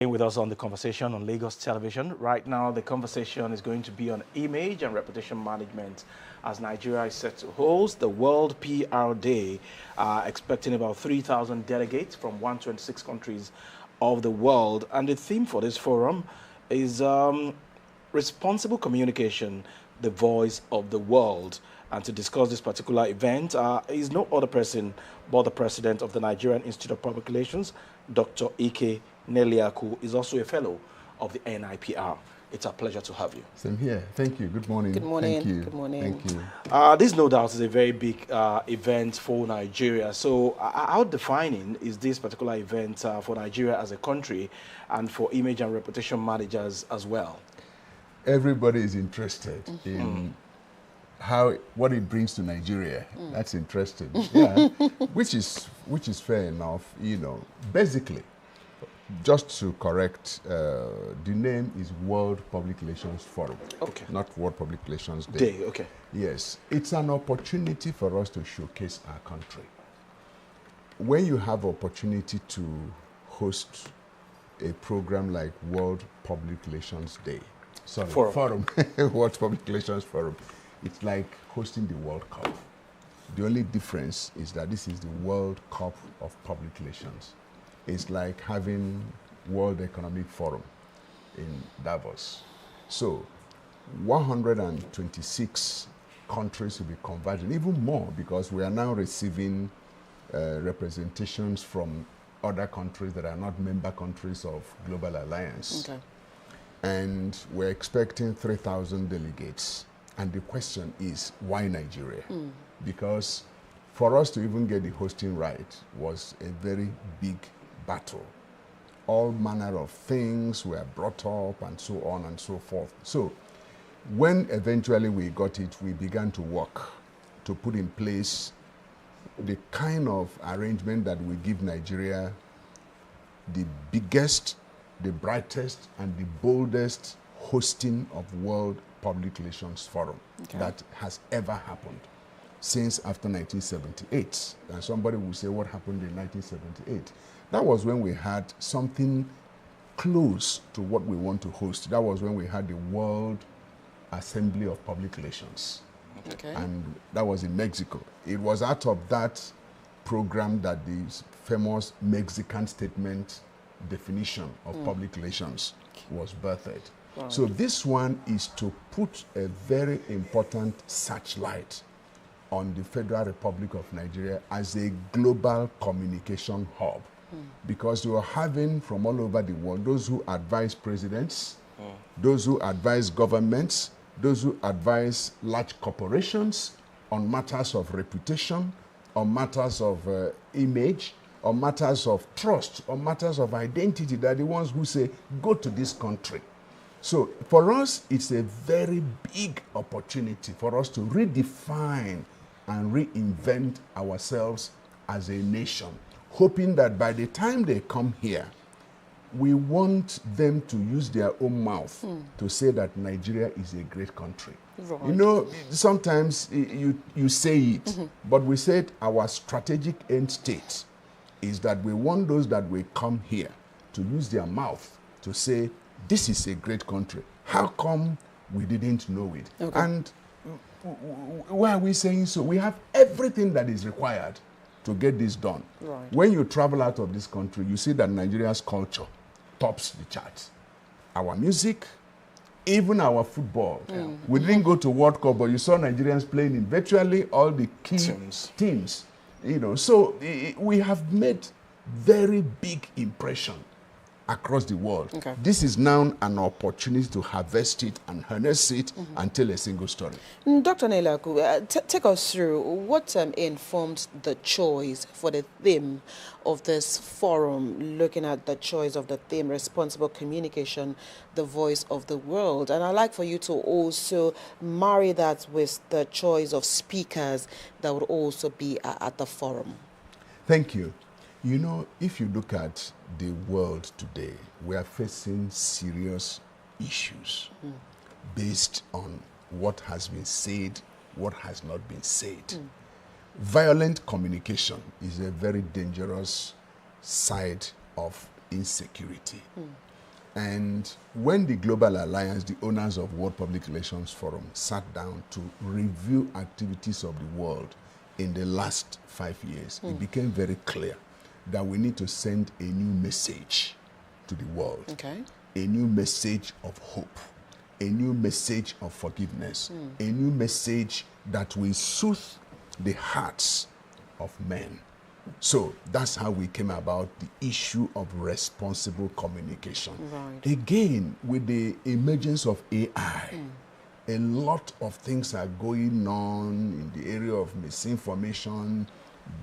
With us on the conversation on Lagos television. Right now, the conversation is going to be on image and reputation management as Nigeria is set to host the World PR Day, expecting about 3,000 delegates from 126 countries of the world. And the theme for this forum is responsible communication, the voice of the world. And to discuss this particular event is no other person but the president of the Nigerian Institute of Public Relations, Dr. Ike Neliaku, is also a fellow of the NIPR. It's a pleasure to have you. Same here. Thank you. Good morning. Good morning. Thank you. Good morning. Thank you. This, no doubt, is a very big event for Nigeria. So how defining is this particular event for Nigeria as a country and for image and reputation managers as well? Everybody is interested in what it brings to Nigeria. That's interesting. Yeah, which is fair enough. You know, basically, just to correct, the name is World Public Relations Forum. Okay. Not World Public Relations Day. Okay. Yes, it's an opportunity for us to showcase our country. When you have opportunity to host a program like World Public Relations Day, Forum. World Public Relations Forum, it's like hosting the World Cup. The only difference is that this is the World Cup of Public Relations. It's like having World Economic Forum in Davos. So 126 countries will be converging, even more, because we are now receiving representations from other countries that are not member countries of Global Alliance. Okay. And we're expecting 3,000 delegates. And the question is, why Nigeria? Because for us to even get the hosting right was a very big battle. All manner of things were brought up and so on and so forth. So when eventually we got it, we began to work to put in place the kind of arrangement that will give Nigeria the biggest, the brightest, and the boldest hosting of World Public Relations Forum that has ever happened since after 1978. And somebody will say, what happened in 1978? That was when we had something close to what we want to host. That was when we had the World Assembly of Public Relations. Okay. And that was in Mexico. It was out of that program that the famous Mexican statement definition of public relations was birthed. Wow. So this one is to put a very important searchlight on the Federal Republic of Nigeria as a global communication hub. Because you are having from all over the world those who advise presidents, those who advise governments, those who advise large corporations on matters of reputation, on matters of image, on matters of trust, on matters of identity. They're the ones who say, go to this country. So for us, it's a very big opportunity for us to redefine and reinvent ourselves as a nation, hoping that by the time they come here, we want them to use their own mouth to say that Nigeria is a great country. Right. You know, sometimes you say it, but we said our strategic end state is that we want those that will come here to use their mouth to say, this is a great country. How come we didn't know it? Okay. And why are we saying so? We have everything that is required to get this done. Right. When you travel out of this country, you see that Nigeria's culture tops the charts. Our music, even our football. We didn't go to World Cup, but you saw Nigerians playing in virtually all the key teams. You know, so we have made very big impression across the world. Okay. This is now an opportunity to harvest it and harness it and tell a single story. Dr. Neliaku, take us through what informed the choice for the theme of this forum, looking at the choice of the theme, responsible communication, the voice of the world. And I'd like for you to also marry that with the choice of speakers that would also be at the forum. Thank you. You know, if you look at the world today, we are facing serious issues based on what has been said, what has not been said. Violent communication is a very dangerous side of insecurity. And when the Global Alliance, the owners of World Public Relations Forum, sat down to review activities of the world in the last 5 years, it became very clear that we need to send a new message to the world. Okay. A new message of hope, a new message of forgiveness, a new message that will soothe the hearts of men. So that's how we came about the issue of responsible communication. Right. Again, with the emergence of AI, a lot of things are going on in the area of misinformation,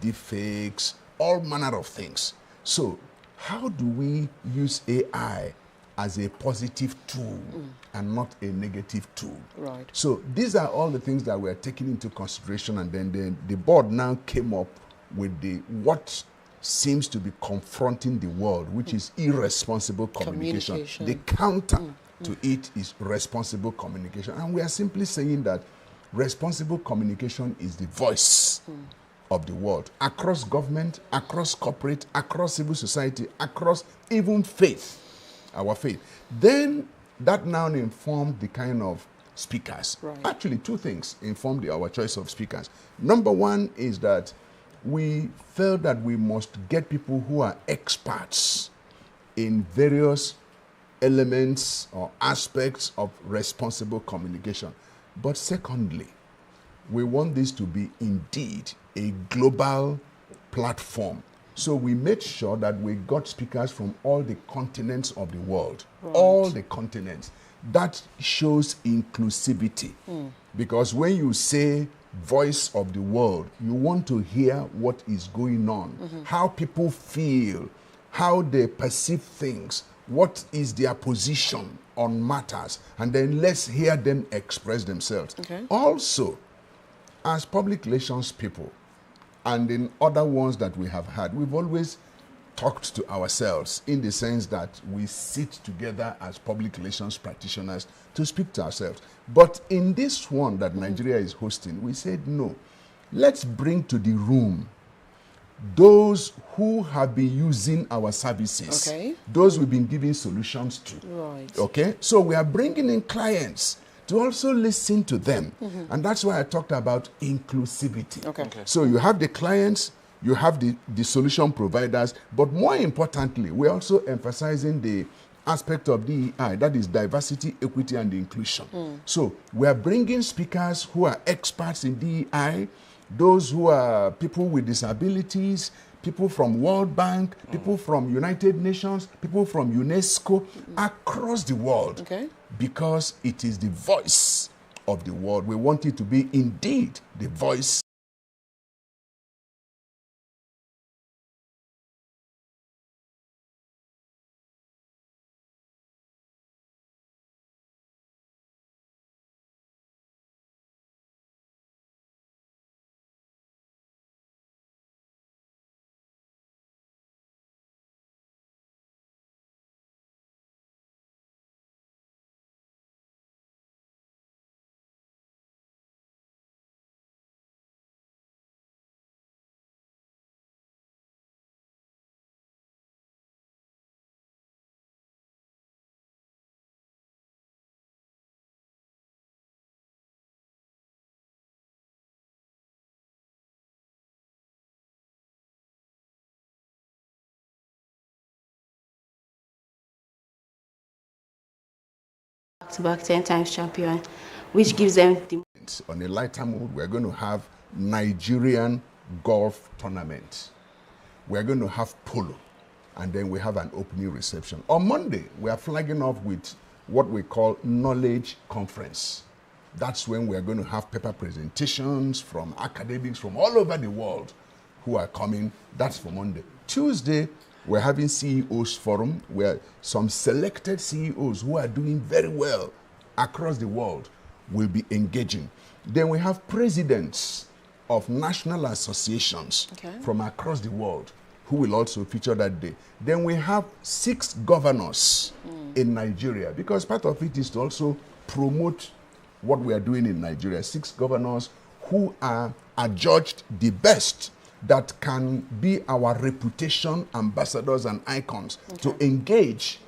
deepfakes, all manner of things. So how do we use AI as a positive tool and not a negative tool? Right. So these are all the things that were taken into consideration, and then the board now came up with what seems to be confronting the world, which is irresponsible communication. The counter to it is responsible communication. And we are simply saying that responsible communication is the voice of the world, across government, across corporate, across civil society, across even faith, our faith. Then that now informed the kind of speakers. Right. Actually, two things informed our choice of speakers. Number one is that we felt that we must get people who are experts in various elements or aspects of responsible communication. But secondly, we want this to be indeed a global platform. So we made sure that we got speakers from all the continents of the world, all the continents. That shows inclusivity. Because when you say voice of the world, you want to hear what is going on, how people feel, how they perceive things, what is their position on matters, and then let's hear them express themselves. Okay. Also, as public relations people, and in other ones that we have had, we've always talked to ourselves in the sense that we sit together as public relations practitioners to speak to ourselves. But in this one that Nigeria is hosting, we said, no, let's bring to the room those who have been using our services, those we've been giving solutions to. Right. Okay? So we are bringing in clients to also listen to them. And that's why I talked about inclusivity. Okay. So you have the clients, you have the solution providers, but more importantly, we're also emphasizing the aspect of DEI, that is diversity, equity, and inclusion. So we are bringing speakers who are experts in DEI, those who are people with disabilities, people from World Bank, people from United Nations, people from UNESCO, across the world. Okay. Because it is the voice of the world. We want it to be indeed the voice back-to-back 10 times champion, which gives them the... On a lighter mood, we're going to have Nigerian golf tournament. We're going to have polo, and then we have an opening reception. On Monday, we are flagging off with what we call knowledge conference. That's when we're going to have paper presentations from academics from all over the world who are coming. That's for Monday. Tuesday, we're having CEOs forum where some selected CEOs who are doing very well across the world will be engaging. Then we have presidents of national associations from across the world who will also feature that day. Then we have 6 governors in Nigeria, because part of it is to also promote what we are doing in Nigeria. 6 governors who are adjudged the best that can be our reputation ambassadors and icons to engage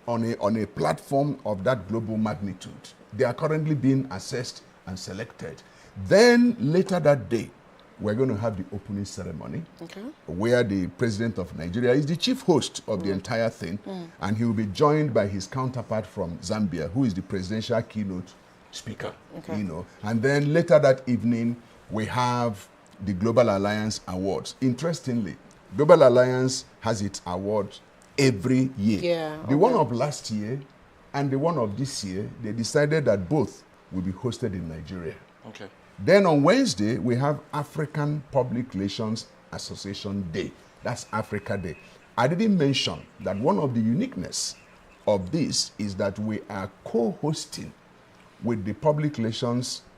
on a platform of that global magnitude. They are currently being assessed and selected. Then later that day, we're going to have the opening ceremony, where the president of Nigeria is the chief host of the entire thing, and he will be joined by his counterpart from Zambia, who is the presidential keynote speaker. You know, and then later that evening, we have the Global Alliance Awards. Interestingly, Global Alliance has its awards every year. The one of last year and the one of this year, they decided that both will be hosted in Nigeria. Then on Wednesday, we have African Public Relations Association Day. That's Africa Day. I didn't mention that one of the uniqueness of this is that we are co-hosting with the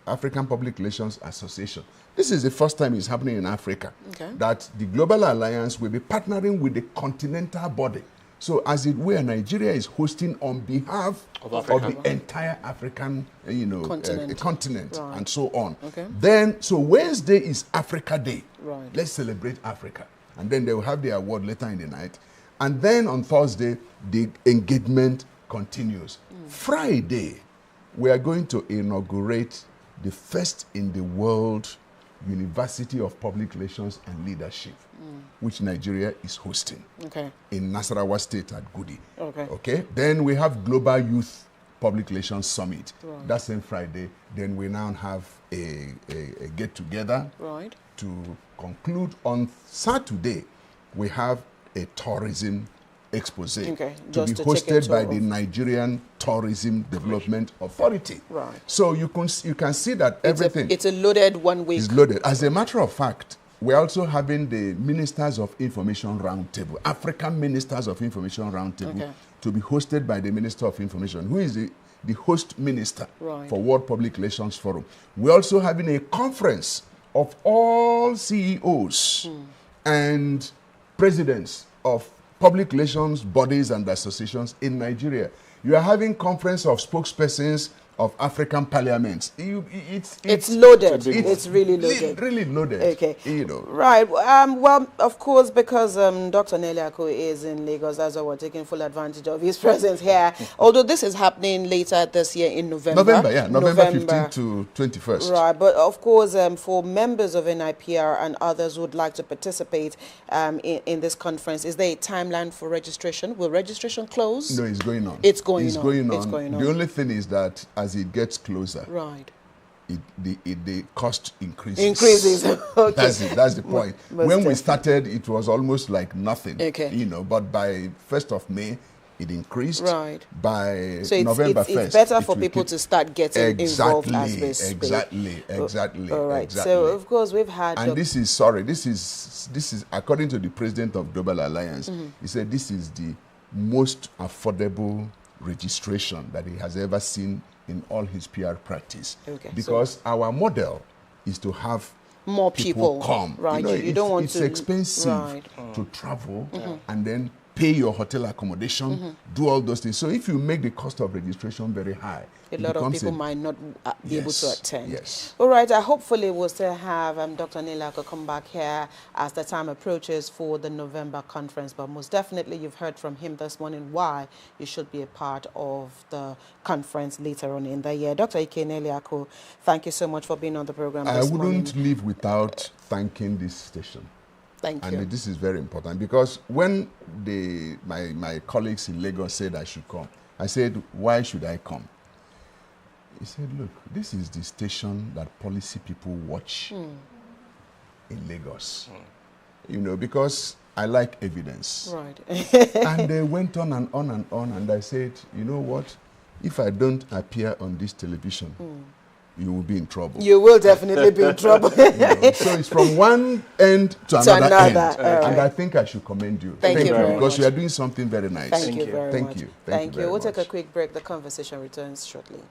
African Public Relations Association. This is the first time it's happening in Africa, that the Global Alliance will be partnering with the continental body. So as it were, Nigeria is hosting on behalf of the entire African, continent and so on. Then, so Wednesday is Africa Day. Let's celebrate Africa. And then they will have the award later in the night. And then on Thursday, the engagement continues. Friday, we are going to inaugurate the first in the world University of Public Relations and Leadership, which Nigeria is hosting in Nasarawa State at Gudi. Then we have Global Youth Public Relations Summit. That same Friday. Then we now have a get-together to conclude. On Saturday, we have a tourism expose to be hosted by the Nigerian Tourism Development Authority. So you can see that everything. It's a loaded 1 week. It's loaded. As a matter of fact, we're also having the Ministers of Information Roundtable, African Ministers of Information Roundtable, to be hosted by the Minister of Information, who is the host minister for World Public Relations Forum. We're also having a conference of all CEOs and presidents of public relations bodies and associations in Nigeria. You are having conference of spokespersons of African parliaments. It's loaded. It's really loaded. Really loaded. Right. Well, of course, because Dr. Neliaku is in Lagos, that's why we're taking full advantage of his presence here. Although this is happening later this year in November. November 15th to 21st. Right. But of course, for members of NIPR and others who would like to participate in this conference, is there a timeline for registration? Will registration close? No, it's going on. It's going on. It's going on. The only thing is that as it gets closer, the cost increases. That's the point. When we started, it was almost like nothing. But by 1st of May, it increased. By November 1st, it's better for people to start getting involved as they speak. Exactly. All right. So of course we've had. And this is according to the president of Global Alliance. He said this is the most affordable registration that he has ever seen in all his PR practice. Because our model is to have more people come. You don't want it's expensive to travel and then pay your hotel accommodation, do all those things. So if you make the cost of registration very high, a lot of people might not be able to attend. All right, hopefully we'll still have Dr. Neliaku come back here as the time approaches for the November conference. But most definitely you've heard from him this morning why you should be a part of the conference later on in the year. Dr. Ike Neliaku, thank you so much for being on the program this morning. I wouldn't leave without thanking this station. Thank you. And this is very important because when my colleagues in Lagos said I should come, I said, why should I come? He said, look, this is the station that policy people watch in Lagos. Because I like evidence. And they went on and on and on, and I said, you know what? If I don't appear on this television, you will be in trouble. You will definitely be in trouble. So it's from one end to another end. And I think I should commend you. Thank you very because much. you are doing something very nice. Thank you very much. Thank you. We'll take a quick break. The conversation returns shortly.